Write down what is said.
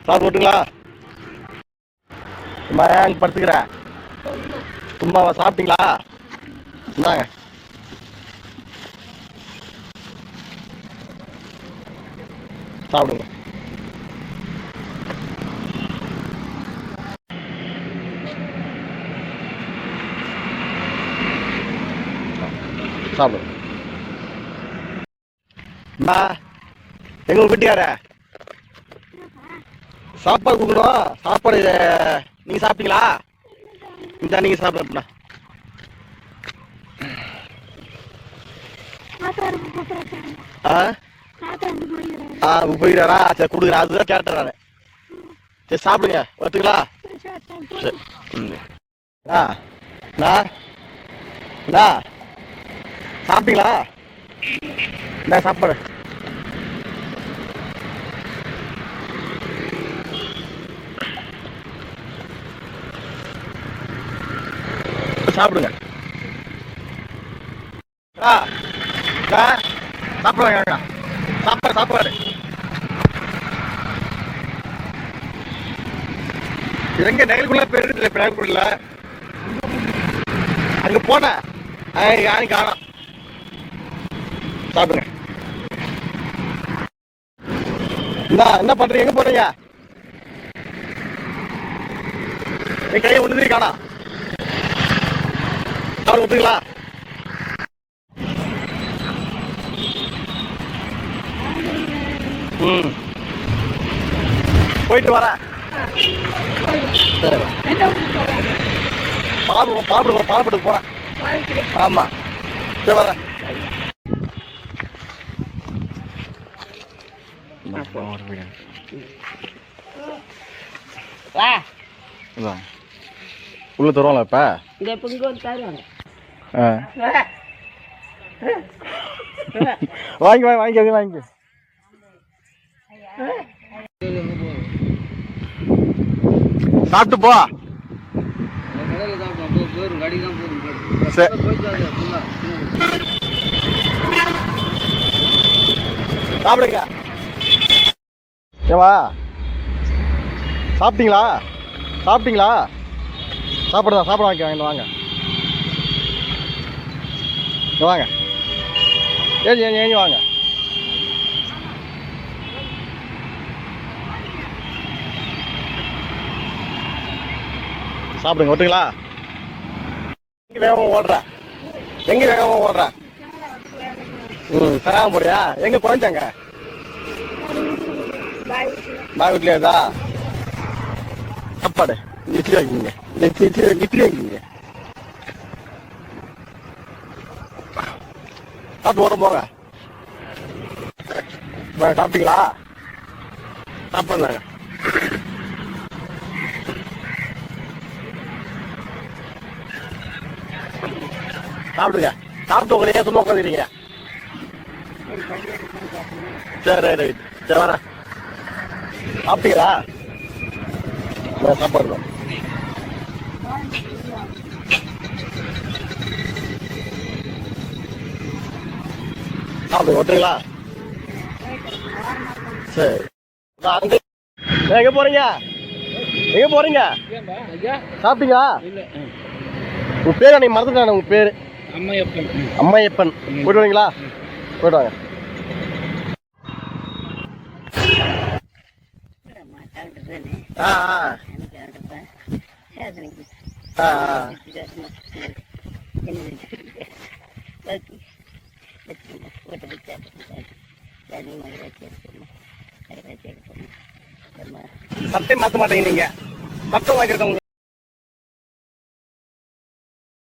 சாப்பிட்டுங்களா? சும்மா ஏன் படுத்துக்கிற? சும்மாவா? சாப்பிட்டீங்களா? இந்தாங்க. சாப்பிடுங்க. சாப்பிடுங்க. எங்க வீட்டுக்கார சாப்பாடு கொடுக்கணும். சாப்பாடு நீங்க சாப்பிட்டீங்களா? இந்த நீங்க சாப்பிட போயிடாரா? சரி கொடுக்குறேன். அதுதான் கேட்டுறாரு. சரி சாப்பிடுங்க. ஒத்துங்களா? சாப்பிட்டீங்களா? என்ன சாப்பாடு? சாப்பிடுங்க. சாப்பிடுவாங்க. சாப்பாடு சாப்பாடு எங்க நெகலுக்குள்ள போயிருக்குல்ல, பேருக்குள்ள அங்க போன யாரும் காணோம். சாப்பிடுங்க. என்ன பண்றீங்க? எங்க போறீங்க? என் கையை ஒண்ணு காணா. சாப்பிட ஒத்துங்களா? போயிட்டு வரேன். பாடுபட்டு போறேன். ஆமா சரி வரேன். உள்ள தருவாங்களா இப்ப? வாங்கி சாப்பிட்டு போ. சாப்பிடுங்க. ஏவா சாப்பிட்டீங்களா? சாப்பிட்டீங்களா? சாப்பிடுதான். சாப்பிட வாங்க. வாங்க வாங்க. ஏஞ்சி வாங்க. சாப்பிடுங்க. ஒட்டுங்களா? எங்க வேகமா ஓடுற? தராம போறியா? எங்க குறைஞ்சாங்க? பாய் வீட்லயேதா சாப்பாடு? இட்லி வாங்கிங்க. இட்லி வாங்கிங்க. சாப்பிட்டு ஓட போங்க. சாப்பிட்டீங்களா? சாப்பிடுங்க. சாப்பிடுங்க. சாப்பிட்டு உங்களையே சும்மா உட்காந்துறீங்க. சரி ரைட். சரி வரேன். சாப்பிட்டீங்களா? சாப்பாடு சாப்பிடுங்க. ஒட்டுங்களா? சரி. எங்க போறீங்க? சாப்பிட்டீங்களா? உங்க பேர் அன்னைக்கு மறந்துட்டேன். உங்க பேரு? அம்மையப்பன். போயிட்டு வரீங்களா? போயிட்டு வாங்க. சட்டை மாற்ற மாட்டேங்க. நீங்க சட்டம் வாங்கிருக்கவங்க